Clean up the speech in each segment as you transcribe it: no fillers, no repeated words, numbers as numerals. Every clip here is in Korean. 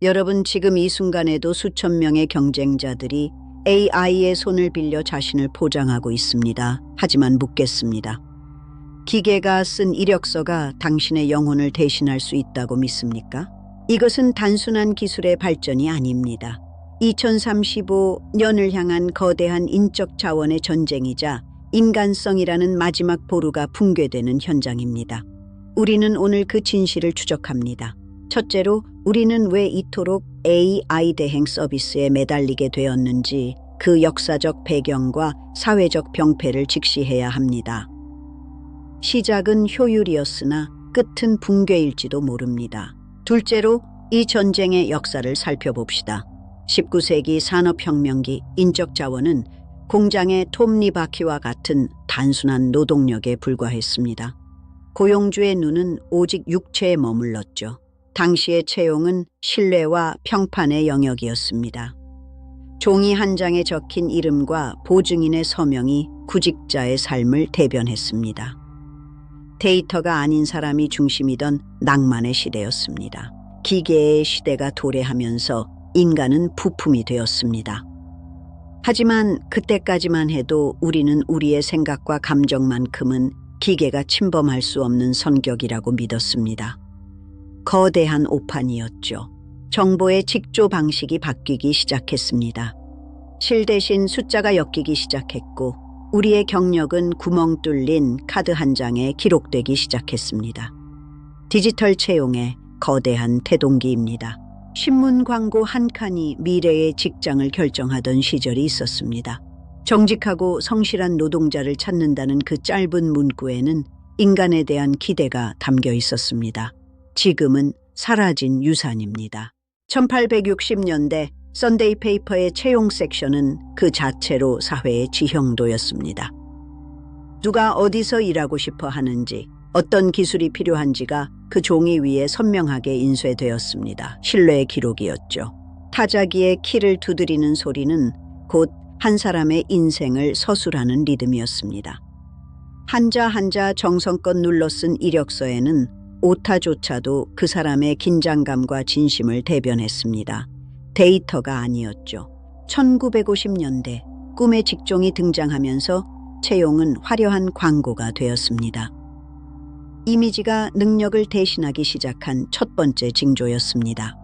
여러분, 지금 이 순간에도 수천 명의 경쟁자들이 AI의 손을 빌려 자신을 포장하고 있습니다. 하지만 묻겠습니다. 기계가 쓴 이력서가 당신의 영혼을 대신할 수 있다고 믿습니까? 이것은 단순한 기술의 발전이 아닙니다. 2035년을 향한 거대한 인적 자원의 전쟁이자 인간성이라는 마지막 보루가 붕괴되는 현장입니다. 우리는 오늘 그 진실을 추적합니다. 첫째로, 우리는 왜 이토록 AI 대행 서비스에 매달리게 되었는지 그 역사적 배경과 사회적 병폐를 직시해야 합니다. 시작은 효율이었으나 끝은 붕괴일지도 모릅니다. 둘째로, 이 전쟁의 역사를 살펴봅시다. 19세기 산업혁명기 인적 자원은 공장의 톱니바퀴와 같은 단순한 노동력에 불과했습니다. 고용주의 눈은 오직 육체에 머물렀죠. 당시의 채용은 신뢰와 평판의 영역이었습니다. 종이 한 장에 적힌 이름과 보증인의 서명이 구직자의 삶을 대변했습니다. 데이터가 아닌 사람이 중심이던 낭만의 시대였습니다. 기계의 시대가 도래하면서 인간은 부품이 되었습니다. 하지만 그때까지만 해도 우리는 우리의 생각과 감정만큼은 기계가 침범할 수 없는 선격이라고 믿었습니다. 거대한 오판이었죠. 정보의 직조 방식이 바뀌기 시작했습니다. 실 대신 숫자가 엮이기 시작했고 우리의 경력은 구멍 뚫린 카드 한 장에 기록되기 시작했습니다. 디지털 채용의 거대한 태동기입니다. 신문 광고 한 칸이 미래의 직장을 결정하던 시절이 있었습니다. 정직하고 성실한 노동자를 찾는다는 그 짧은 문구에는 인간에 대한 기대가 담겨 있었습니다. 지금은 사라진 유산입니다. 1860년대 선데이 페이퍼의 채용 섹션은 그 자체로 사회의 지형도였습니다. 누가 어디서 일하고 싶어 하는지, 어떤 기술이 필요한지가 그 종이 위에 선명하게 인쇄되었습니다. 신뢰의 기록이었죠. 타자기에 키를 두드리는 소리는 곧 한 사람의 인생을 서술하는 리듬이었습니다. 한자 한자 정성껏 눌러 쓴 이력서에는 오타조차도 그 사람의 긴장감과 진심을 대변했습니다. 데이터가 아니었죠. 1950년대 꿈의 직종이 등장하면서 채용은 화려한 광고가 되었습니다. 이미지가 능력을 대신하기 시작한 첫 번째 징조였습니다.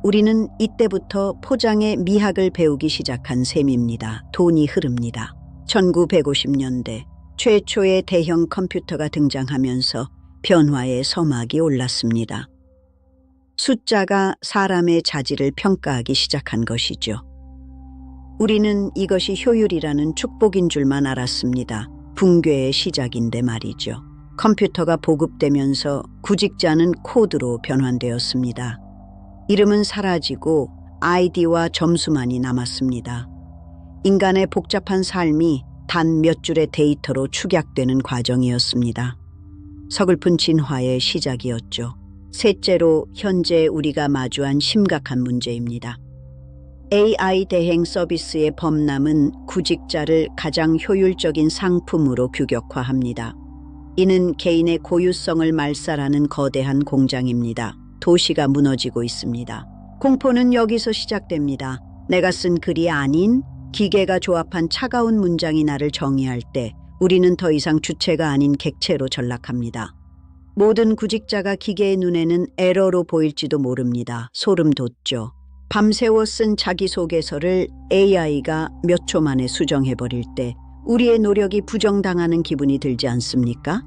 우리는 이때부터 포장의 미학을 배우기 시작한 셈입니다. 돈이 흐릅니다. 1950년대 최초의 대형 컴퓨터가 등장하면서 변화의 서막이 올랐습니다. 숫자가 사람의 자질을 평가하기 시작한 것이죠. 우리는 이것이 효율이라는 축복인 줄만 알았습니다. 붕괴의 시작인데 말이죠. 컴퓨터가 보급되면서 구직자는 코드로 변환되었습니다. 이름은 사라지고 아이디와 점수만이 남았습니다. 인간의 복잡한 삶이 단 몇 줄의 데이터로 축약되는 과정이었습니다. 서글픈 진화의 시작이었죠. 셋째로, 현재 우리가 마주한 심각한 문제입니다. AI 대행 서비스의 범람은 구직자를 가장 효율적인 상품으로 규격화합니다. 이는 개인의 고유성을 말살하는 거대한 공장입니다. 도시가 무너지고 있습니다. 공포는 여기서 시작됩니다. 내가 쓴 글이 아닌 기계가 조합한 차가운 문장이 나를 정의할 때 우리는 더 이상 주체가 아닌 객체로 전락합니다. 모든 구직자가 기계의 눈에는 에러로 보일지도 모릅니다. 소름 돋죠. 밤새워 쓴 자기소개서를 AI가 몇 초 만에 수정해버릴 때 우리의 노력이 부정당하는 기분이 들지 않습니까?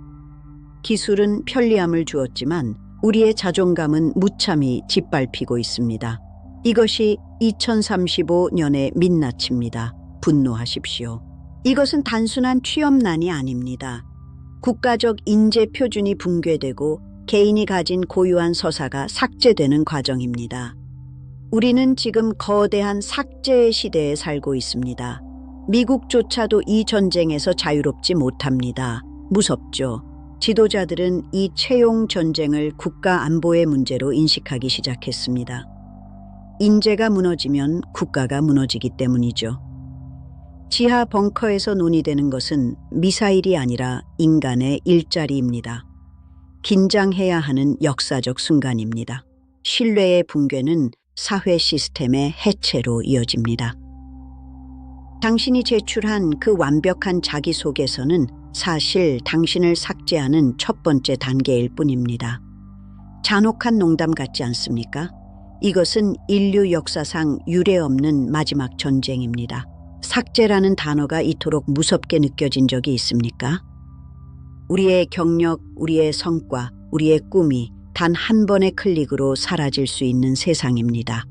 기술은 편리함을 주었지만 우리의 자존감은 무참히 짓밟히고 있습니다. 이것이 2035년의 민낯입니다. 분노하십시오. 이것은 단순한 취업난이 아닙니다. 국가적 인재 표준이 붕괴되고 개인이 가진 고유한 서사가 삭제되는 과정입니다. 우리는 지금 거대한 삭제의 시대에 살고 있습니다. 미국조차도 이 전쟁에서 자유롭지 못합니다. 무섭죠. 지도자들은 이 채용 전쟁을 국가 안보의 문제로 인식하기 시작했습니다. 인재가 무너지면 국가가 무너지기 때문이죠. 지하 벙커에서 논의되는 것은 미사일이 아니라 인간의 일자리입니다. 긴장해야 하는 역사적 순간입니다. 신뢰의 붕괴는 사회 시스템의 해체로 이어집니다. 당신이 제출한 그 완벽한 자기소개서는 사실 당신을 삭제하는 첫 번째 단계일 뿐입니다. 잔혹한 농담 같지 않습니까? 이것은 인류 역사상 유례없는 마지막 전쟁입니다. 삭제라는 단어가 이토록 무섭게 느껴진 적이 있습니까? 우리의 경력, 우리의 성과, 우리의 꿈이 단 한 번의 클릭으로 사라질 수 있는 세상입니다.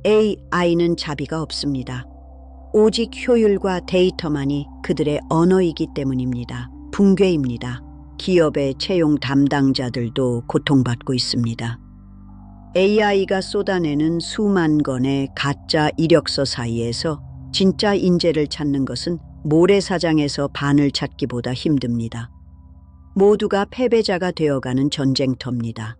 AI는 자비가 없습니다. 오직 효율과 데이터만이 그들의 언어이기 때문입니다. 붕괴입니다. 기업의 채용 담당자들도 고통받고 있습니다. AI가 쏟아내는 수만 건의 가짜 이력서 사이에서 진짜 인재를 찾는 것은 모래사장에서 바늘 찾기보다 힘듭니다. 모두가 패배자가 되어가는 전쟁터입니다.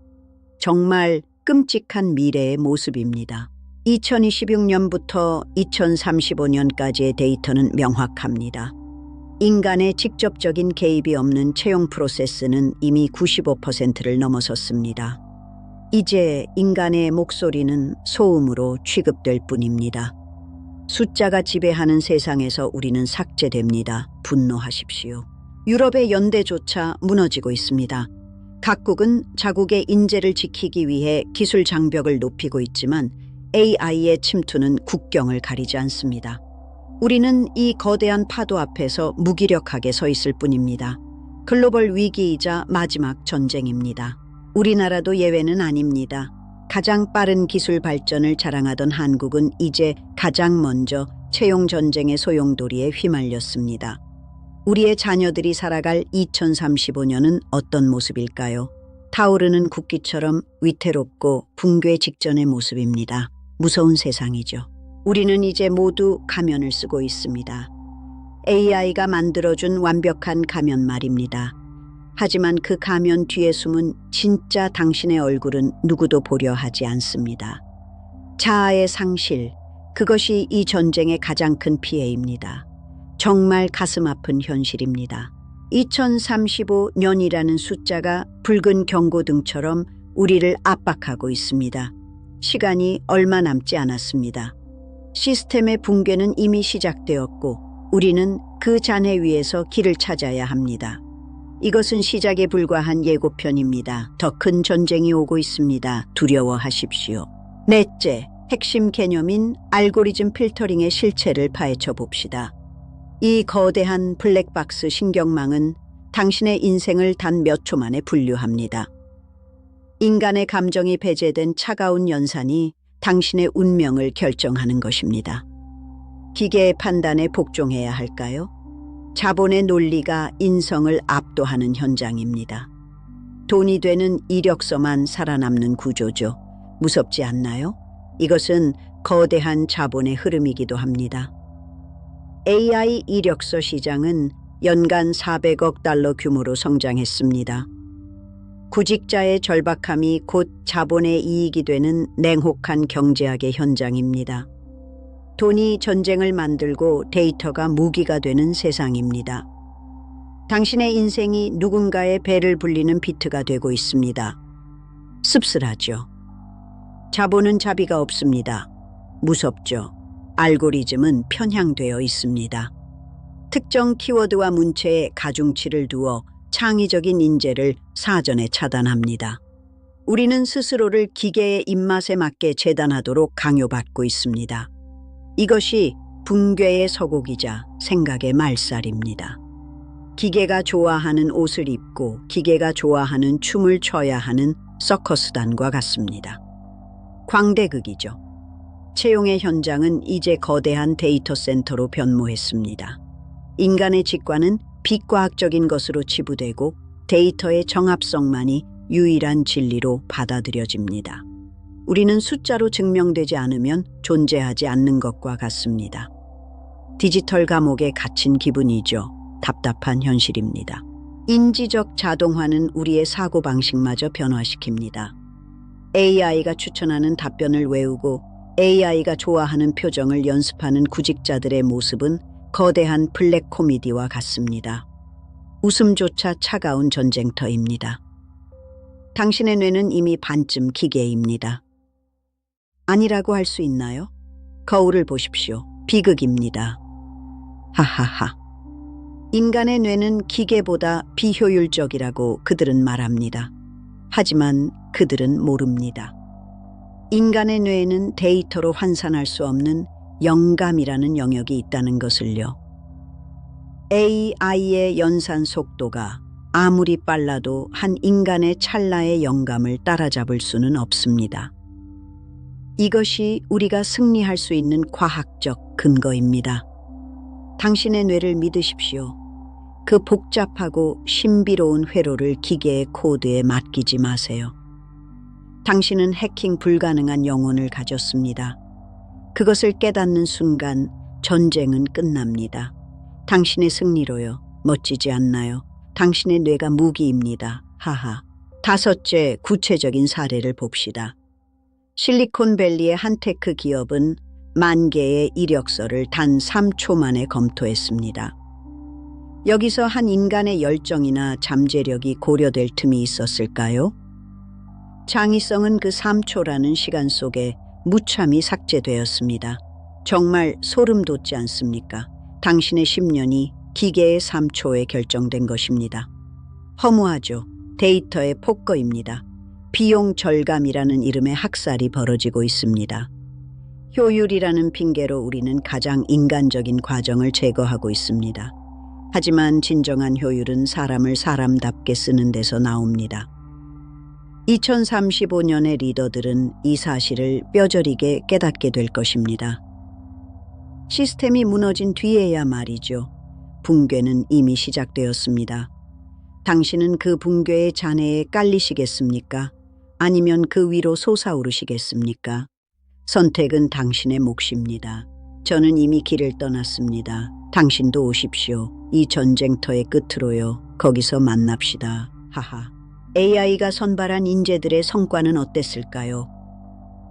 정말 끔찍한 미래의 모습입니다. 2026년부터 2035년까지의 데이터는 명확합니다. 인간의 직접적인 개입이 없는 채용 프로세스는 이미 95%를 넘어섰습니다. 이제 인간의 목소리는 소음으로 취급될 뿐입니다. 숫자가 지배하는 세상에서 우리는 삭제됩니다. 분노하십시오. 유럽의 연대조차 무너지고 있습니다. 각국은 자국의 인재를 지키기 위해 기술 장벽을 높이고 있지만 AI의 침투는 국경을 가리지 않습니다. 우리는 이 거대한 파도 앞에서 무기력하게 서 있을 뿐입니다. 글로벌 위기이자 마지막 전쟁입니다. 우리나라도 예외는 아닙니다. 가장 빠른 기술 발전을 자랑하던 한국은 이제 가장 먼저 채용 전쟁의 소용돌이에 휘말렸습니다. 우리의 자녀들이 살아갈 2035년은 어떤 모습일까요? 타오르는 국기처럼 위태롭고 붕괴 직전의 모습입니다. 무서운 세상이죠. 우리는 이제 모두 가면을 쓰고 있습니다. AI가 만들어준 완벽한 가면 말입니다. 하지만 그 가면 뒤에 숨은 진짜 당신의 얼굴은 누구도 보려 하지 않습니다. 자아의 상실, 그것이 이 전쟁의 가장 큰 피해입니다. 정말 가슴 아픈 현실입니다. 2035년이라는 숫자가 붉은 경고등처럼 우리를 압박하고 있습니다. 시간이 얼마 남지 않았습니다. 시스템의 붕괴는 이미 시작되었고 우리는 그 잔해 위에서 길을 찾아야 합니다. 이것은 시작에 불과한 예고편입니다. 더 큰 전쟁이 오고 있습니다. 두려워하십시오. 넷째, 핵심 개념인 알고리즘 필터링의 실체를 파헤쳐 봅시다. 이 거대한 블랙박스 신경망은 당신의 인생을 단 몇 초 만에 분류합니다. 인간의 감정이 배제된 차가운 연산이 당신의 운명을 결정하는 것입니다. 기계의 판단에 복종해야 할까요? 자본의 논리가 인성을 압도하는 현장입니다. 돈이 되는 이력서만 살아남는 구조죠. 무섭지 않나요? 이것은 거대한 자본의 흐름이기도 합니다. AI 이력서 시장은 연간 400억 달러 규모로 성장했습니다. 구직자의 절박함이 곧 자본의 이익이 되는 냉혹한 경제학의 현장입니다. 돈이 전쟁을 만들고 데이터가 무기가 되는 세상입니다. 당신의 인생이 누군가의 배를 불리는 비트가 되고 있습니다. 씁쓸하죠. 자본은 자비가 없습니다. 무섭죠. 알고리즘은 편향되어 있습니다. 특정 키워드와 문체에 가중치를 두어 창의적인 인재를 사전에 차단합니다. 우리는 스스로를 기계의 입맛에 맞게 재단하도록 강요받고 있습니다. 이것이 붕괴의 서곡이자 생각의 말살입니다. 기계가 좋아하는 옷을 입고 기계가 좋아하는 춤을 춰야 하는 서커스단과 같습니다. 광대극이죠. 채용의 현장은 이제 거대한 데이터 센터로 변모했습니다. 인간의 직관은 비과학적인 것으로 치부되고 데이터의 정합성만이 유일한 진리로 받아들여집니다. 우리는 숫자로 증명되지 않으면 존재하지 않는 것과 같습니다. 디지털 감옥에 갇힌 기분이죠. 답답한 현실입니다. 인지적 자동화는 우리의 사고방식마저 변화시킵니다. AI가 추천하는 답변을 외우고 AI가 좋아하는 표정을 연습하는 구직자들의 모습은 거대한 블랙 코미디와 같습니다. 웃음조차 차가운 전쟁터입니다. 당신의 뇌는 이미 반쯤 기계입니다. 아니라고 할 수 있나요? 거울을 보십시오. 비극입니다. 하하하. 인간의 뇌는 기계보다 비효율적이라고 그들은 말합니다. 하지만 그들은 모릅니다. 인간의 뇌에는 데이터로 환산할 수 없는 영감이라는 영역이 있다는 것을요. AI의 연산 속도가 아무리 빨라도 한 인간의 찰나의 영감을 따라잡을 수는 없습니다. 이것이 우리가 승리할 수 있는 과학적 근거입니다. 당신의 뇌를 믿으십시오. 그 복잡하고 신비로운 회로를 기계의 코드에 맡기지 마세요. 당신은 해킹 불가능한 영혼을 가졌습니다. 그것을 깨닫는 순간 전쟁은 끝납니다. 당신의 승리로요. 멋지지 않나요? 당신의 뇌가 무기입니다. 하하. 다섯째, 구체적인 사례를 봅시다. 실리콘밸리의 한 테크 기업은 10,000개의 이력서를 단 3초 만에 검토했습니다. 여기서 한 인간의 열정이나 잠재력이 고려될 틈이 있었을까요? 창의성은 그 3초라는 시간 속에 무참히 삭제되었습니다. 정말 소름 돋지 않습니까? 당신의 10년이 기계의 3초에 결정된 것입니다. 허무하죠. 데이터의 폭거입니다. 비용 절감이라는 이름의 학살이 벌어지고 있습니다. 효율이라는 핑계로 우리는 가장 인간적인 과정을 제거하고 있습니다. 하지만 진정한 효율은 사람을 사람답게 쓰는 데서 나옵니다. 2035년의 리더들은 이 사실을 뼈저리게 깨닫게 될 것입니다. 시스템이 무너진 뒤에야 말이죠. 붕괴는 이미 시작되었습니다. 당신은 그 붕괴의 잔해에 깔리시겠습니까? 아니면 그 위로 솟아오르시겠습니까? 선택은 당신의 몫입니다. 저는 이미 길을 떠났습니다. 당신도 오십시오. 이 전쟁터의 끝으로요. 거기서 만납시다. 하하. AI가 선발한 인재들의 성과는 어땠을까요?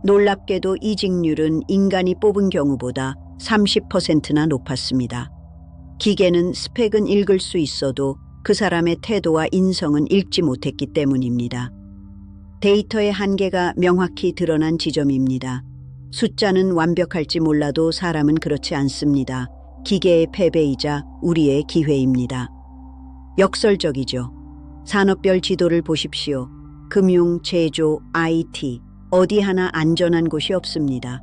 놀랍게도 이직률은 인간이 뽑은 경우보다 30%나 높았습니다. 기계는 스펙은 읽을 수 있어도 그 사람의 태도와 인성은 읽지 못했기 때문입니다. 데이터의 한계가 명확히 드러난 지점입니다. 숫자는 완벽할지 몰라도 사람은 그렇지 않습니다. 기계의 패배이자 우리의 기회입니다. 역설적이죠. 산업별 지도를 보십시오. 금융, 제조, IT, 어디 하나 안전한 곳이 없습니다.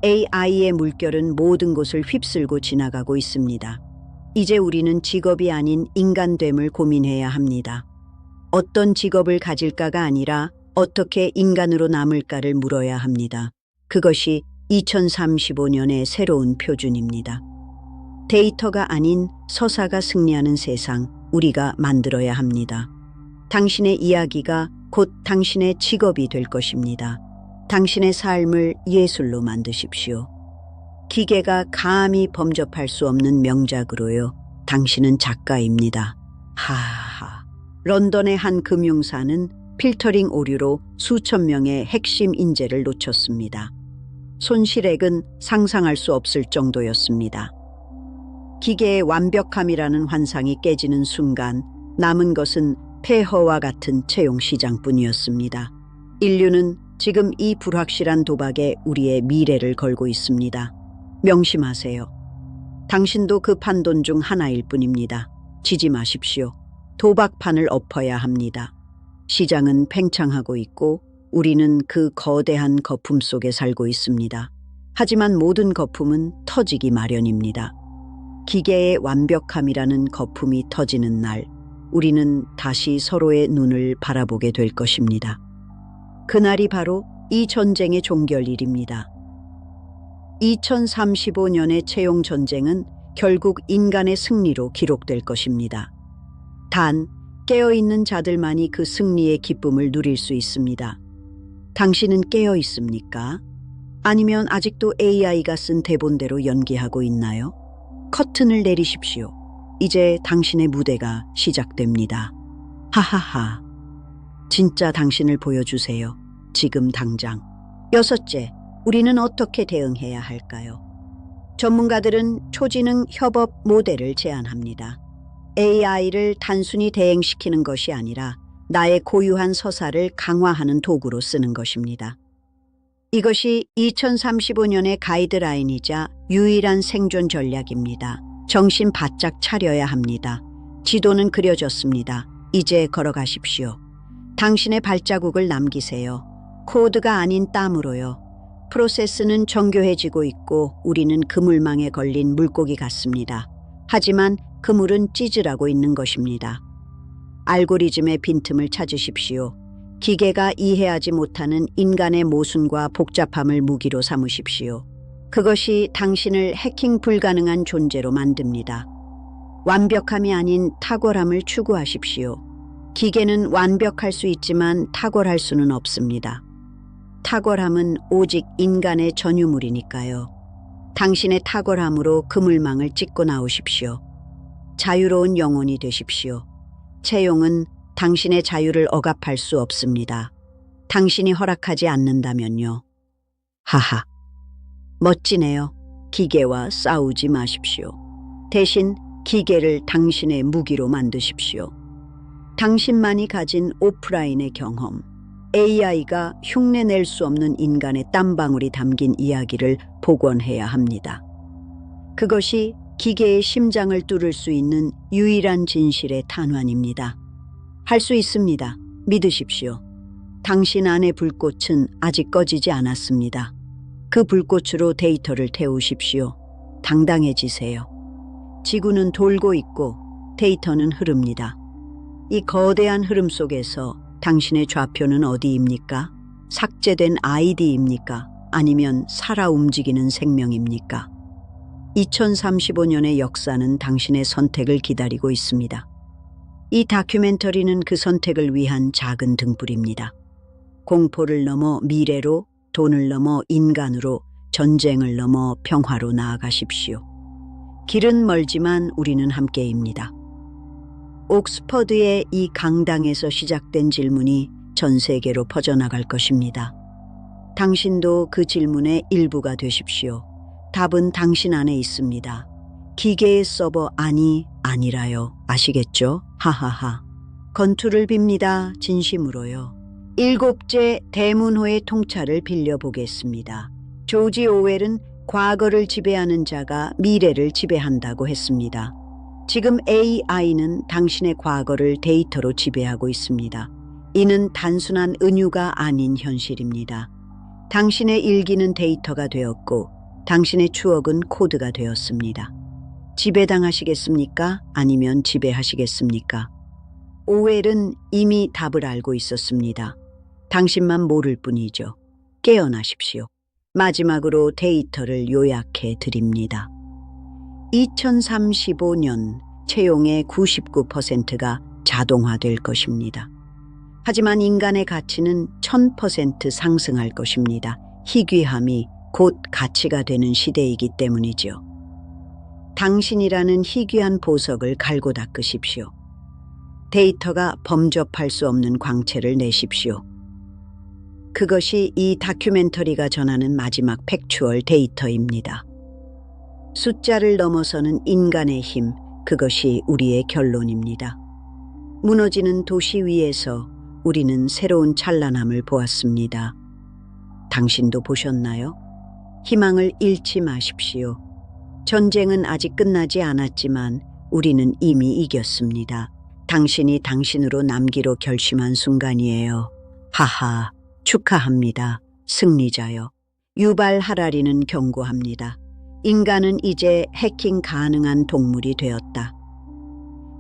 AI의 물결은 모든 곳을 휩쓸고 지나가고 있습니다. 이제 우리는 직업이 아닌 인간됨을 고민해야 합니다. 어떤 직업을 가질까가 아니라 어떻게 인간으로 남을까를 물어야 합니다. 그것이 2035년의 새로운 표준입니다. 데이터가 아닌 서사가 승리하는 세상, 우리가 만들어야 합니다. 당신의 이야기가 곧 당신의 직업이 될 것입니다. 당신의 삶을 예술로 만드십시오. 기계가 감히 범접할 수 없는 명작으로요. 당신은 작가입니다. 하하. 런던의 한 금융사는 필터링 오류로 수천 명의 핵심 인재를 놓쳤습니다. 손실액은 상상할 수 없을 정도였습니다. 기계의 완벽함이라는 환상이 깨지는 순간 남은 것은 폐허와 같은 채용 시장뿐이었습니다. 인류는 지금 이 불확실한 도박에 우리의 미래를 걸고 있습니다. 명심하세요. 당신도 그 판돈 중 하나일 뿐입니다. 지지 마십시오. 도박판을 엎어야 합니다. 시장은 팽창하고 있고 우리는 그 거대한 거품 속에 살고 있습니다. 하지만 모든 거품은 터지기 마련입니다. 기계의 완벽함이라는 거품이 터지는 날, 우리는 다시 서로의 눈을 바라보게 될 것입니다. 그날이 바로 이 전쟁의 종결일입니다. 2035년의 채용 전쟁은 결국 인간의 승리로 기록될 것입니다. 단, 깨어있는 자들만이 그 승리의 기쁨을 누릴 수 있습니다. 당신은 깨어 있습니까? 아니면 아직도 AI가 쓴 대본대로 연기하고 있나요? 커튼을 내리십시오. 이제 당신의 무대가 시작됩니다. 하하하. 진짜 당신을 보여주세요. 지금 당장. 여섯째, 우리는 어떻게 대응해야 할까요? 전문가들은 초지능 협업 모델을 제안합니다. AI를 단순히 대행시키는 것이 아니라 나의 고유한 서사를 강화하는 도구로 쓰는 것입니다. 이것이 2035년의 가이드라인이자 유일한 생존 전략입니다. 정신 바짝 차려야 합니다. 지도는 그려졌습니다. 이제 걸어가십시오. 당신의 발자국을 남기세요. 코드가 아닌 땀으로요. 프로세스는 정교해지고 있고 우리는 그물망에 걸린 물고기 같습니다. 하지만 그물은 찌질하고 있는 것입니다. 알고리즘의 빈틈을 찾으십시오. 기계가 이해하지 못하는 인간의 모순과 복잡함을 무기로 삼으십시오. 그것이 당신을 해킹 불가능한 존재로 만듭니다. 완벽함이 아닌 탁월함을 추구하십시오. 기계는 완벽할 수 있지만 탁월할 수는 없습니다. 탁월함은 오직 인간의 전유물이니까요. 당신의 탁월함으로 그물망을 찢고 나오십시오. 자유로운 영혼이 되십시오. 채용은 당신의 자유를 억압할 수 없습니다. 당신이 허락하지 않는다면요. 하하. 멋지네요. 기계와 싸우지 마십시오. 대신 기계를 당신의 무기로 만드십시오. 당신만이 가진 오프라인의 경험, AI가 흉내낼 수 없는 인간의 땀방울이 담긴 이야기를 복원해야 합니다. 그것이 기계의 심장을 뚫을 수 있는 유일한 진실의 탄환입니다. 할 수 있습니다. 믿으십시오. 당신 안의 불꽃은 아직 꺼지지 않았습니다. 그 불꽃으로 데이터를 태우십시오. 당당해지세요. 지구는 돌고 있고 데이터는 흐릅니다. 이 거대한 흐름 속에서 당신의 좌표는 어디입니까? 삭제된 아이디입니까? 아니면 살아 움직이는 생명입니까? 2035년의 역사는 당신의 선택을 기다리고 있습니다. 이 다큐멘터리는 그 선택을 위한 작은 등불입니다. 공포를 넘어 미래로, 돈을 넘어 인간으로, 전쟁을 넘어 평화로 나아가십시오. 길은 멀지만 우리는 함께입니다. 옥스퍼드의 이 강당에서 시작된 질문이 전 세계로 퍼져나갈 것입니다. 당신도 그 질문의 일부가 되십시오. 답은 당신 안에 있습니다. 기계의 서버 아니라요. 아시겠죠? 하하하. 건투를 빕니다. 진심으로요. 7째 대문호의 통찰을 빌려보겠습니다. 조지 오웰은 과거를 지배하는 자가 미래를 지배한다고 했습니다. 지금 AI는 당신의 과거를 데이터로 지배하고 있습니다. 이는 단순한 은유가 아닌 현실입니다. 당신의 일기는 데이터가 되었고 당신의 추억은 코드가 되었습니다. 지배당하시겠습니까? 아니면 지배하시겠습니까? 오웰은 이미 답을 알고 있었습니다. 당신만 모를 뿐이죠. 깨어나십시오. 마지막으로 데이터를 요약해 드립니다. 2035년 채용의 99%가 자동화될 것입니다. 하지만 인간의 가치는 1000% 상승할 것입니다. 희귀함이 곧 가치가 되는 시대이기 때문이죠. 당신이라는 희귀한 보석을 갈고 닦으십시오. 데이터가 범접할 수 없는 광채를 내십시오. 그것이 이 다큐멘터리가 전하는 마지막 팩추얼 데이터입니다. 숫자를 넘어서는 인간의 힘, 그것이 우리의 결론입니다. 무너지는 도시 위에서 우리는 새로운 찬란함을 보았습니다. 당신도 보셨나요? 희망을 잃지 마십시오. 전쟁은 아직 끝나지 않았지만 우리는 이미 이겼습니다. 당신이 당신으로 남기로 결심한 순간이에요. 하하, 축하합니다. 승리자여. 유발 하라리는 경고합니다. 인간은 이제 해킹 가능한 동물이 되었다.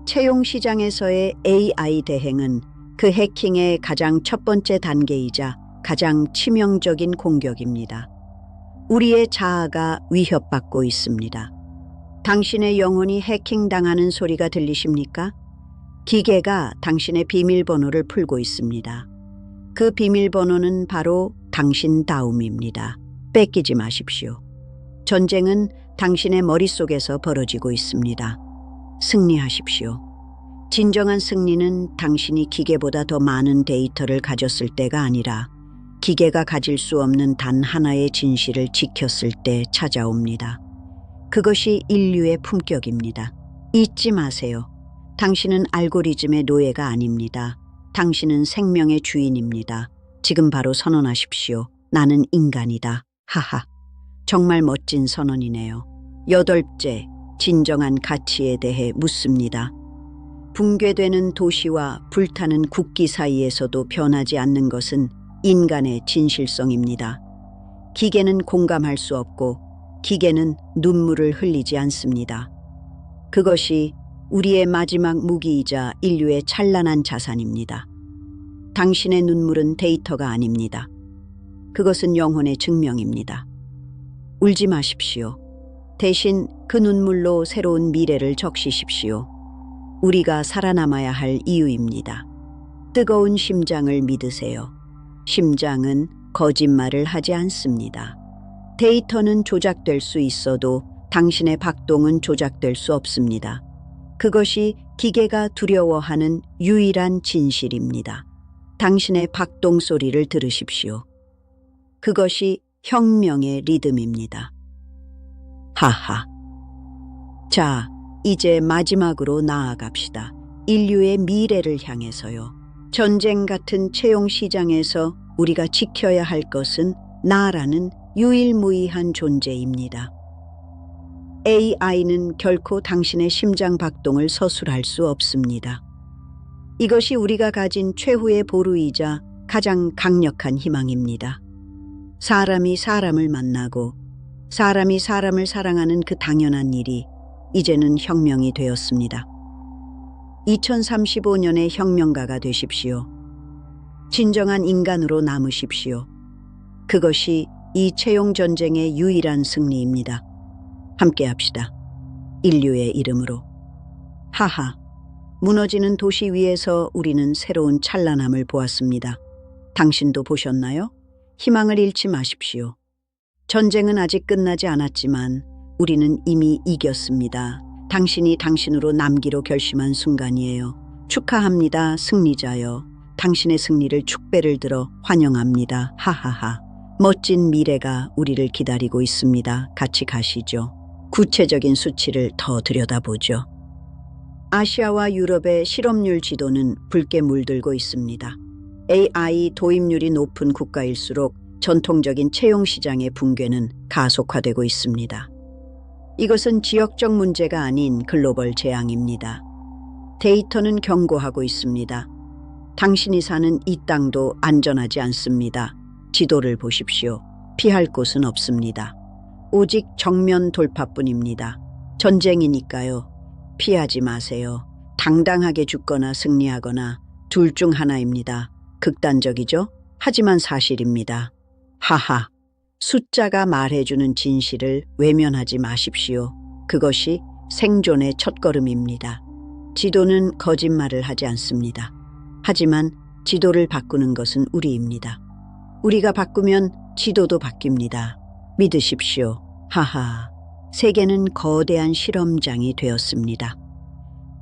채용 시장에서의 AI 대행은 그 해킹의 가장 첫 번째 단계이자 가장 치명적인 공격입니다. 우리의 자아가 위협받고 있습니다. 당신의 영혼이 해킹당하는 소리가 들리십니까? 기계가 당신의 비밀번호를 풀고 있습니다. 그 비밀번호는 바로 당신다움입니다. 뺏기지 마십시오. 전쟁은 당신의 머릿속에서 벌어지고 있습니다. 승리하십시오. 진정한 승리는 당신이 기계보다 더 많은 데이터를 가졌을 때가 아니라 기계가 가질 수 없는 단 하나의 진실을 지켰을 때 찾아옵니다. 그것이 인류의 품격입니다. 잊지 마세요. 당신은 알고리즘의 노예가 아닙니다. 당신은 생명의 주인입니다. 지금 바로 선언하십시오. 나는 인간이다. 하하. 정말 멋진 선언이네요. 여덟째, 진정한 가치에 대해 묻습니다. 붕괴되는 도시와 불타는 국기 사이에서도 변하지 않는 것은 인간의 진실성입니다. 기계는 공감할 수 없고 기계는 눈물을 흘리지 않습니다. 그것이 우리의 마지막 무기이자 인류의 찬란한 자산입니다. 당신의 눈물은 데이터가 아닙니다. 그것은 영혼의 증명입니다. 울지 마십시오. 대신 그 눈물로 새로운 미래를 적시십시오. 우리가 살아남아야 할 이유입니다. 뜨거운 심장을 믿으세요. 심장은 거짓말을 하지 않습니다. 데이터는 조작될 수 있어도 당신의 박동은 조작될 수 없습니다. 그것이 기계가 두려워하는 유일한 진실입니다. 당신의 박동 소리를 들으십시오. 그것이 혁명의 리듬입니다. 하하. 자, 이제 마지막으로 나아갑시다. 인류의 미래를 향해서요. 전쟁 같은 채용 시장에서 우리가 지켜야 할 것은 나라는 유일무이한 존재입니다. AI는 결코 당신의 심장 박동을 서술할 수 없습니다. 이것이 우리가 가진 최후의 보루이자 가장 강력한 희망입니다. 사람이 사람을 만나고 사람이 사람을 사랑하는 그 당연한 일이 이제는 혁명이 되었습니다. 2035년의 혁명가가 되십시오. 진정한 인간으로 남으십시오. 그것이 이 채용 전쟁의 유일한 승리입니다. 함께 합시다. 인류의 이름으로. 하하. 무너지는 도시 위에서 우리는 새로운 찬란함을 보았습니다. 당신도 보셨나요? 희망을 잃지 마십시오. 전쟁은 아직 끝나지 않았지만 우리는 이미 이겼습니다. 당신이 당신으로 남기로 결심한 순간이에요. 축하합니다, 승리자여. 당신의 승리를 축배를 들어 환영합니다. 하하하. 멋진 미래가 우리를 기다리고 있습니다. 같이 가시죠. 구체적인 수치를 더 들여다보죠. 아시아와 유럽의 실업률 지도는 붉게 물들고 있습니다. AI 도입률이 높은 국가일수록 전통적인 채용 시장의 붕괴는 가속화되고 있습니다. 이것은 지역적 문제가 아닌 글로벌 재앙입니다. 데이터는 경고하고 있습니다. 당신이 사는 이 땅도 안전하지 않습니다. 지도를 보십시오. 피할 곳은 없습니다. 오직 정면 돌파뿐입니다. 전쟁이니까요. 피하지 마세요. 당당하게 죽거나 승리하거나 둘 중 하나입니다. 극단적이죠? 하지만 사실입니다. 하하. 숫자가 말해주는 진실을 외면하지 마십시오. 그것이 생존의 첫걸음입니다. 지도는 거짓말을 하지 않습니다. 하지만 지도를 바꾸는 것은 우리입니다. 우리가 바꾸면 지도도 바뀝니다. 믿으십시오. 하하. 세계는 거대한 실험장이 되었습니다.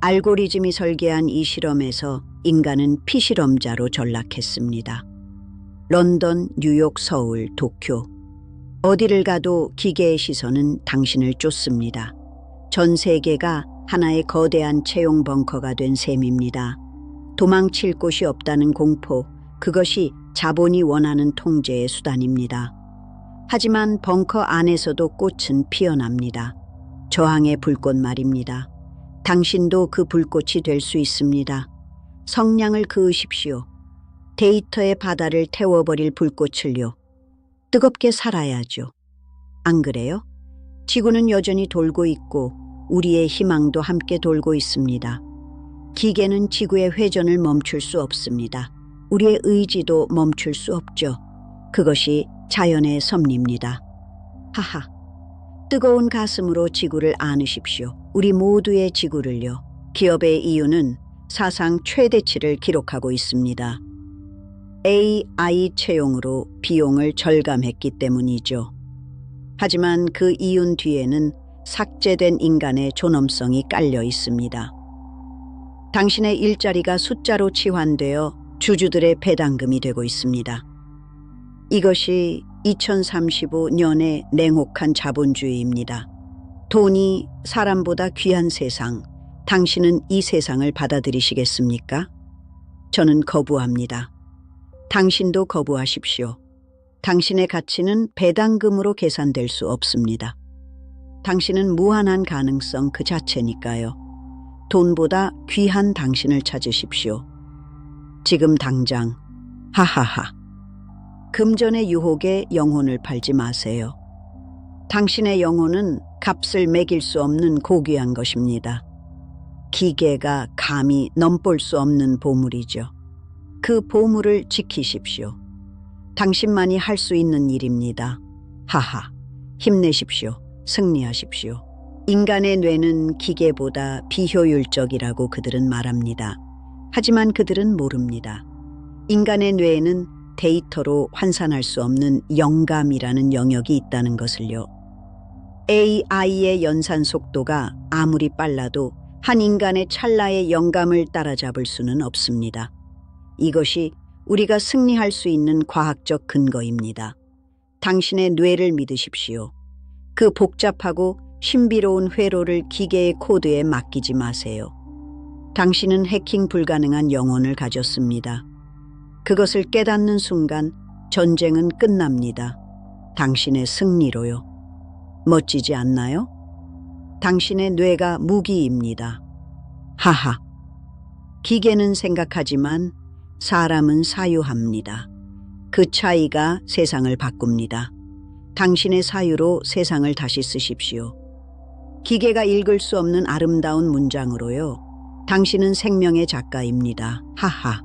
알고리즘이 설계한 이 실험에서 인간은 피실험자로 전락했습니다. 런던, 뉴욕, 서울, 도쿄. 어디를 가도 기계의 시선은 당신을 쫓습니다. 전 세계가 하나의 거대한 채용 벙커가 된 셈입니다. 도망칠 곳이 없다는 공포, 그것이 자본이 원하는 통제의 수단입니다. 하지만 벙커 안에서도 꽃은 피어납니다. 저항의 불꽃 말입니다. 당신도 그 불꽃이 될 수 있습니다. 성냥을 그으십시오. 데이터의 바다를 태워버릴 불꽃을요. 뜨겁게 살아야죠. 안 그래요? 지구는 여전히 돌고 있고 우리의 희망도 함께 돌고 있습니다. 기계는 지구의 회전을 멈출 수 없습니다. 우리의 의지도 멈출 수 없죠. 그것이 자연의 섭리입니다. 하하. 뜨거운 가슴으로 지구를 안으십시오. 우리 모두의 지구를요. 기업의 이유는 사상 최대치를 기록하고 있습니다. AI 채용으로 비용을 절감했기 때문이죠. 하지만 그 이윤 뒤에는 삭제된 인간의 존엄성이 깔려 있습니다. 당신의 일자리가 숫자로 치환되어 주주들의 배당금이 되고 있습니다. 이것이 2035년의 냉혹한 자본주의입니다. 돈이 사람보다 귀한 세상, 당신은 이 세상을 받아들이시겠습니까? 저는 거부합니다. 당신도 거부하십시오. 당신의 가치는 배당금으로 계산될 수 없습니다. 당신은 무한한 가능성 그 자체니까요. 돈보다 귀한 당신을 찾으십시오. 지금 당장. 하하하. 금전의 유혹에 영혼을 팔지 마세요. 당신의 영혼은 값을 매길 수 없는 고귀한 것입니다. 기계가 감히 넘볼 수 없는 보물이죠. 그 보물을 지키십시오. 당신만이 할 수 있는 일입니다. 하하. 힘내십시오. 승리하십시오. 인간의 뇌는 기계보다 비효율적이라고 그들은 말합니다. 하지만 그들은 모릅니다. 인간의 뇌에는 데이터로 환산할 수 없는 영감이라는 영역이 있다는 것을요. AI의 연산 속도가 아무리 빨라도 한 인간의 찰나의 영감을 따라잡을 수는 없습니다. 이것이 우리가 승리할 수 있는 과학적 근거입니다. 당신의 뇌를 믿으십시오. 그 복잡하고 신비로운 회로를 기계의 코드에 맡기지 마세요. 당신은 해킹 불가능한 영혼을 가졌습니다. 그것을 깨닫는 순간 전쟁은 끝납니다. 당신의 승리로요. 멋지지 않나요? 당신의 뇌가 무기입니다. 하하. 기계는 생각하지만 사람은 사유합니다. 그 차이가 세상을 바꿉니다. 당신의 사유로 세상을 다시 쓰십시오. 기계가 읽을 수 없는 아름다운 문장으로요. 당신은 생명의 작가입니다. 하하.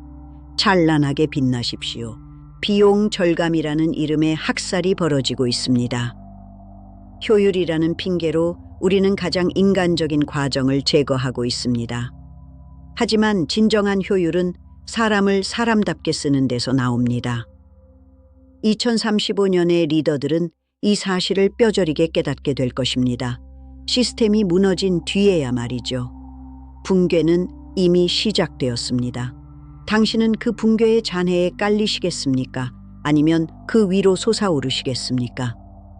찬란하게 빛나십시오. 비용 절감이라는 이름의 학살이 벌어지고 있습니다. 효율이라는 핑계로 우리는 가장 인간적인 과정을 제거하고 있습니다. 하지만 진정한 효율은 사람을 사람답게 쓰는 데서 나옵니다. 2035년의 리더들은 이 사실을 뼈저리게 깨닫게 될 것입니다. 시스템이 무너진 뒤에야 말이죠. 붕괴는 이미 시작되었습니다. 당신은 그 붕괴의 잔해에 깔리시겠습니까? 아니면 그 위로 솟아오르시겠습니까?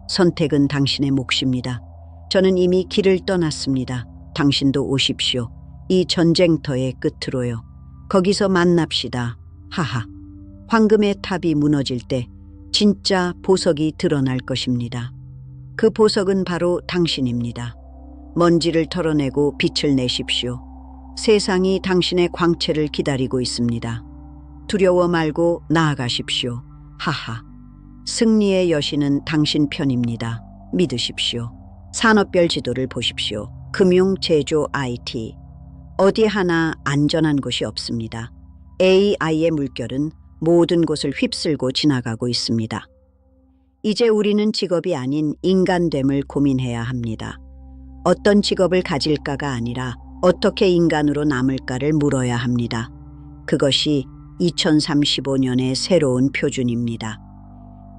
선택은 당신의 몫입니다. 저는 이미 길을 떠났습니다. 당신도 오십시오. 이 전쟁터의 끝으로요. 거기서 만납시다. 하하. 황금의 탑이 무너질 때 진짜 보석이 드러날 것입니다. 그 보석은 바로 당신입니다. 먼지를 털어내고 빛을 내십시오. 세상이 당신의 광채를 기다리고 있습니다. 두려워 말고 나아가십시오. 하하. 승리의 여신은 당신 편입니다. 믿으십시오. 산업별 지도를 보십시오. 금융, 제조, IT. 어디 하나 안전한 곳이 없습니다. AI의 물결은 모든 곳을 휩쓸고 지나가고 있습니다. 이제 우리는 직업이 아닌 인간됨을 고민해야 합니다. 어떤 직업을 가질까가 아니라 어떻게 인간으로 남을까를 물어야 합니다. 그것이 2035년의 새로운 표준입니다.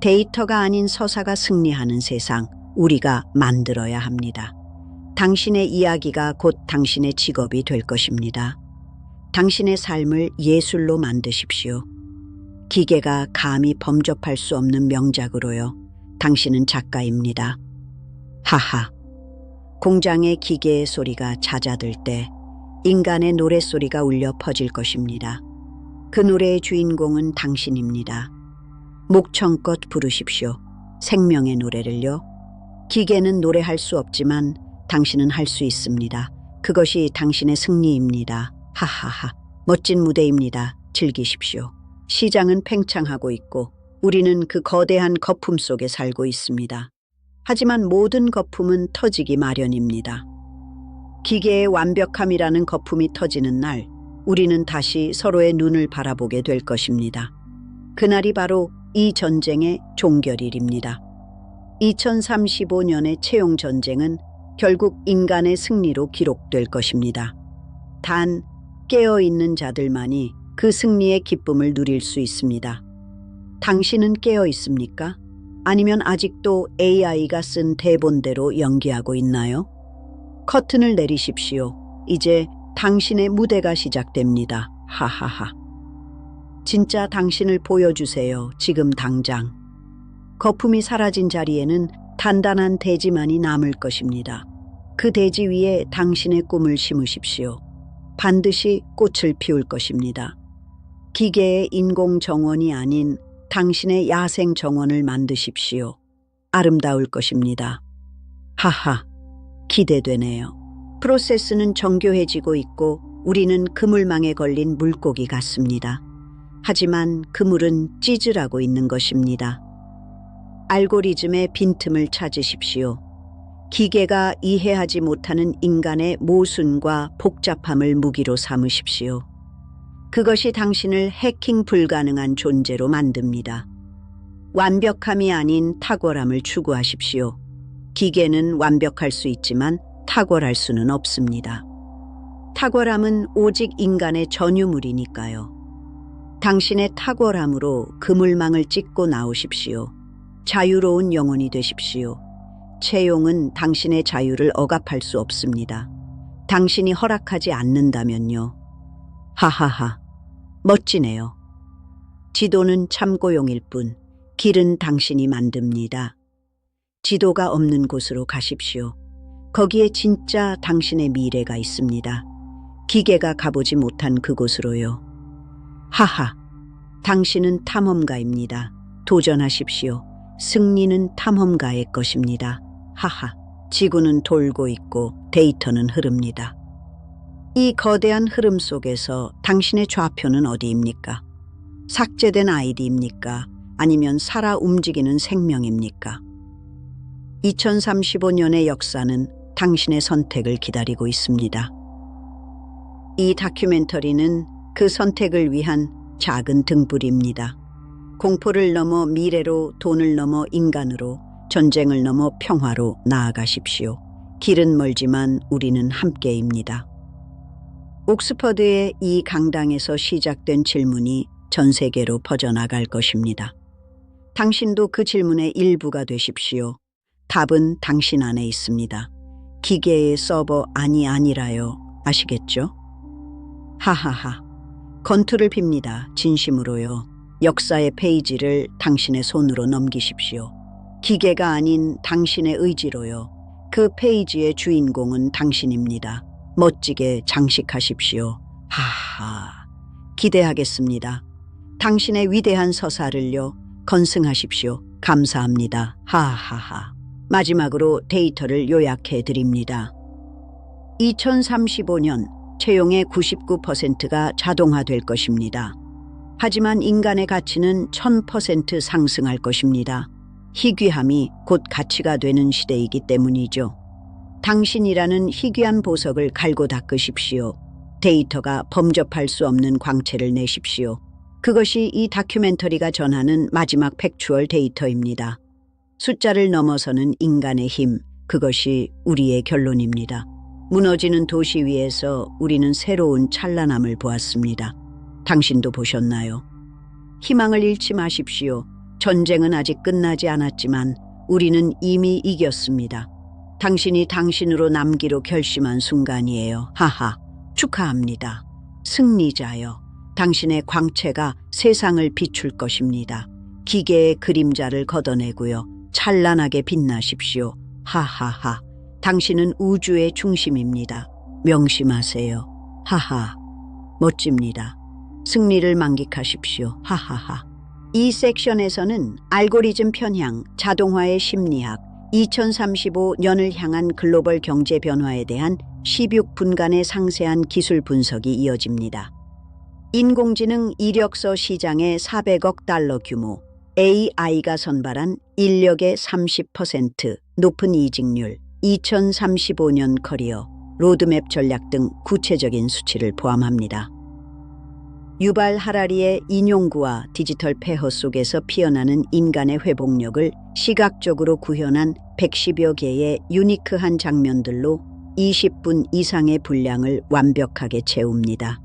데이터가 아닌 서사가 승리하는 세상, 우리가 만들어야 합니다. 당신의 이야기가 곧 당신의 직업이 될 것입니다. 당신의 삶을 예술로 만드십시오. 기계가 감히 범접할 수 없는 명작으로요. 당신은 작가입니다. 하하. 공장의 기계의 소리가 잦아들 때 인간의 노랫소리가 울려 퍼질 것입니다. 그 노래의 주인공은 당신입니다. 목청껏 부르십시오. 생명의 노래를요. 기계는 노래할 수 없지만 당신은 할 수 있습니다. 그것이 당신의 승리입니다. 하하하. 멋진 무대입니다. 즐기십시오. 시장은 팽창하고 있고 우리는 그 거대한 거품 속에 살고 있습니다. 하지만 모든 거품은 터지기 마련입니다. 기계의 완벽함이라는 거품이 터지는 날 우리는 다시 서로의 눈을 바라보게 될 것입니다. 그날이 바로 이 전쟁의 종결일입니다. 2035년의 채용 전쟁은 결국 인간의 승리로 기록될 것입니다. 단 깨어있는 자들만이 그 승리의 기쁨을 누릴 수 있습니다. 당신은 깨어 있습니까? 아니면 아직도 AI가 쓴 대본대로 연기하고 있나요? 커튼을 내리십시오. 이제 당신의 무대가 시작됩니다. 하하하. 진짜 당신을 보여주세요. 지금 당장. 거품이 사라진 자리에는 단단한 대지만이 남을 것입니다. 그 대지 위에 당신의 꿈을 심으십시오. 반드시 꽃을 피울 것입니다. 기계의 인공 정원이 아닌 당신의 야생 정원을 만드십시오. 아름다울 것입니다. 하하, 기대되네요. 프로세스는 정교해지고 있고 우리는 그물망에 걸린 물고기 같습니다. 하지만 그물은 찌질하고 있는 것입니다. 알고리즘의 빈틈을 찾으십시오. 기계가 이해하지 못하는 인간의 모순과 복잡함을 무기로 삼으십시오. 그것이 당신을 해킹 불가능한 존재로 만듭니다. 완벽함이 아닌 탁월함을 추구하십시오. 기계는 완벽할 수 있지만 탁월할 수는 없습니다. 탁월함은 오직 인간의 전유물이니까요. 당신의 탁월함으로 그물망을 찢고 나오십시오. 자유로운 영혼이 되십시오. 채용은 당신의 자유를 억압할 수 없습니다. 당신이 허락하지 않는다면요. 하하하, 멋지네요. 지도는 참고용일 뿐 길은 당신이 만듭니다. 지도가 없는 곳으로 가십시오. 거기에 진짜 당신의 미래가 있습니다. 기계가 가보지 못한 그곳으로요. 하하, 당신은 탐험가입니다. 도전하십시오. 승리는 탐험가의 것입니다. 하하, 지구는 돌고 있고 데이터는 흐릅니다. 이 거대한 흐름 속에서 당신의 좌표는 어디입니까? 삭제된 아이디입니까? 아니면 살아 움직이는 생명입니까? 2035년의 역사는 당신의 선택을 기다리고 있습니다. 이 다큐멘터리는 그 선택을 위한 작은 등불입니다. 공포를 넘어 미래로, 돈을 넘어 인간으로, 전쟁을 넘어 평화로 나아가십시오. 길은 멀지만 우리는 함께입니다. 옥스퍼드의 이 강당에서 시작된 질문이 전 세계로 퍼져나갈 것입니다. 당신도 그 질문의 일부가 되십시오. 답은 당신 안에 있습니다. 기계의 서버 아니라요. 아시겠죠? 하하하. 건투를 빕니다. 진심으로요. 역사의 페이지를 당신의 손으로 넘기십시오. 기계가 아닌 당신의 의지로요. 그 페이지의 주인공은 당신입니다. 멋지게 장식하십시오. 하하. 기대하겠습니다. 당신의 위대한 서사를요. 건승하십시오. 감사합니다. 하하하. 마지막으로 데이터를 요약해 드립니다. 2035년 채용의 99%가 자동화될 것입니다. 하지만 인간의 가치는 1000% 상승할 것입니다. 희귀함이 곧 가치가 되는 시대이기 때문이죠. 당신이라는 희귀한 보석을 갈고 닦으십시오. 데이터가 범접할 수 없는 광채를 내십시오. 그것이 이 다큐멘터리가 전하는 마지막 팩추얼 데이터입니다. 숫자를 넘어서는 인간의 힘, 그것이 우리의 결론입니다. 무너지는 도시 위에서 우리는 새로운 찬란함을 보았습니다. 당신도 보셨나요? 희망을 잃지 마십시오. 전쟁은 아직 끝나지 않았지만 우리는 이미 이겼습니다. 당신이 당신으로 남기로 결심한 순간이에요. 하하, 축하합니다. 승리자여. 당신의 광채가 세상을 비출 것입니다. 기계의 그림자를 걷어내고요. 찬란하게 빛나십시오. 하하하. 당신은 우주의 중심입니다. 명심하세요. 하하. 멋집니다. 승리를 만끽하십시오. 하하하. 이 섹션에서는 알고리즘 편향, 자동화의 심리학, 2035년을 향한 글로벌 경제 변화에 대한 16분간의 상세한 기술 분석이 이어집니다. 인공지능 이력서 시장의 400억 달러 규모, AI가 선발한 인력의 30% 높은 이직률, 2035년 커리어, 로드맵 전략 등 구체적인 수치를 포함합니다. 유발 하라리의 인용구와 디지털 폐허 속에서 피어나는 인간의 회복력을 시각적으로 구현한 110여 개의 유니크한 장면들로 20분 이상의 분량을 완벽하게 채웁니다.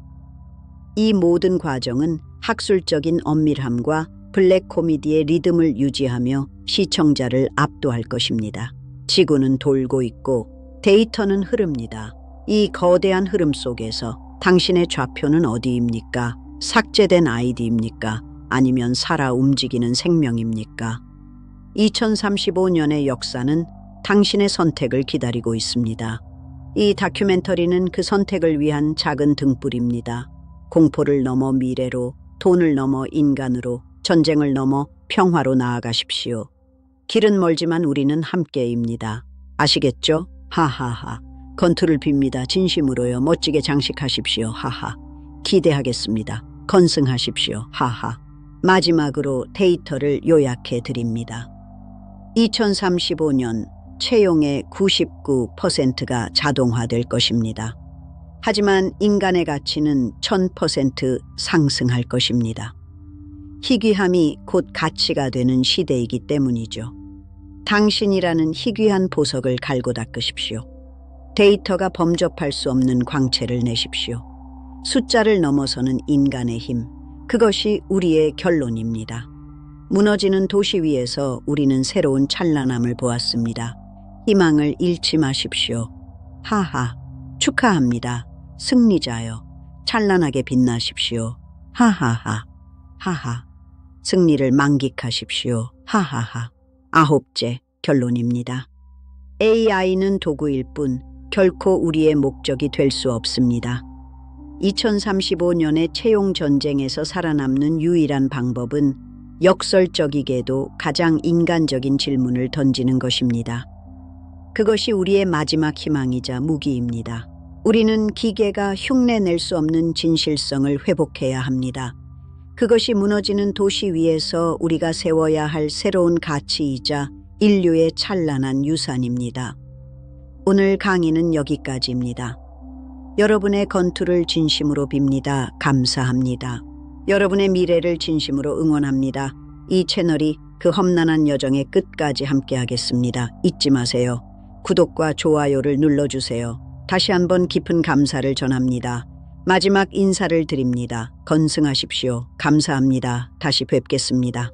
이 모든 과정은 학술적인 엄밀함과 블랙 코미디의 리듬을 유지하며 시청자를 압도할 것입니다. 지구는 돌고 있고 데이터는 흐릅니다. 이 거대한 흐름 속에서 당신의 좌표는 어디입니까? 삭제된 아이디입니까? 아니면 살아 움직이는 생명입니까? 2035년의 역사는 당신의 선택을 기다리고 있습니다. 이 다큐멘터리는 그 선택을 위한 작은 등불입니다. 공포를 넘어 미래로, 돈을 넘어 인간으로, 전쟁을 넘어 평화로 나아가십시오. 길은 멀지만 우리는 함께입니다. 아시겠죠? 하하하. 건투를 빕니다. 진심으로요. 멋지게 장식하십시오. 하하. 기대하겠습니다. 건승하십시오. 하하. 마지막으로 데이터를 요약해 드립니다. 2035년 채용의 99%가 자동화될 것입니다. 하지만 인간의 가치는 1000% 상승할 것입니다. 희귀함이 곧 가치가 되는 시대이기 때문이죠. 당신이라는 희귀한 보석을 갈고 닦으십시오. 데이터가 범접할 수 없는 광채를 내십시오. 숫자를 넘어서는 인간의 힘, 그것이 우리의 결론입니다. 무너지는 도시 위에서 우리는 새로운 찬란함을 보았습니다. 희망을 잃지 마십시오. 하하, 축하합니다. 승리자여, 찬란하게 빛나십시오. 하하하, 하하, 승리를 만끽하십시오. 하하하. 아홉째 결론입니다. AI는 도구일 뿐 결코 우리의 목적이 될 수 없습니다. 2035년의 채용 전쟁에서 살아남는 유일한 방법은 역설적이게도 가장 인간적인 질문을 던지는 것입니다. 그것이 우리의 마지막 희망이자 무기입니다. 우리는 기계가 흉내낼 수 없는 진실성을 회복해야 합니다. 그것이 무너지는 도시 위에서 우리가 세워야 할 새로운 가치이자 인류의 찬란한 유산입니다. 오늘 강의는 여기까지입니다. 여러분의 건투를 진심으로 빕니다. 감사합니다. 여러분의 미래를 진심으로 응원합니다. 이 채널이 그 험난한 여정의 끝까지 함께하겠습니다. 잊지 마세요. 구독과 좋아요를 눌러주세요. 다시 한번 깊은 감사를 전합니다. 마지막 인사를 드립니다. 건승하십시오. 감사합니다. 다시 뵙겠습니다.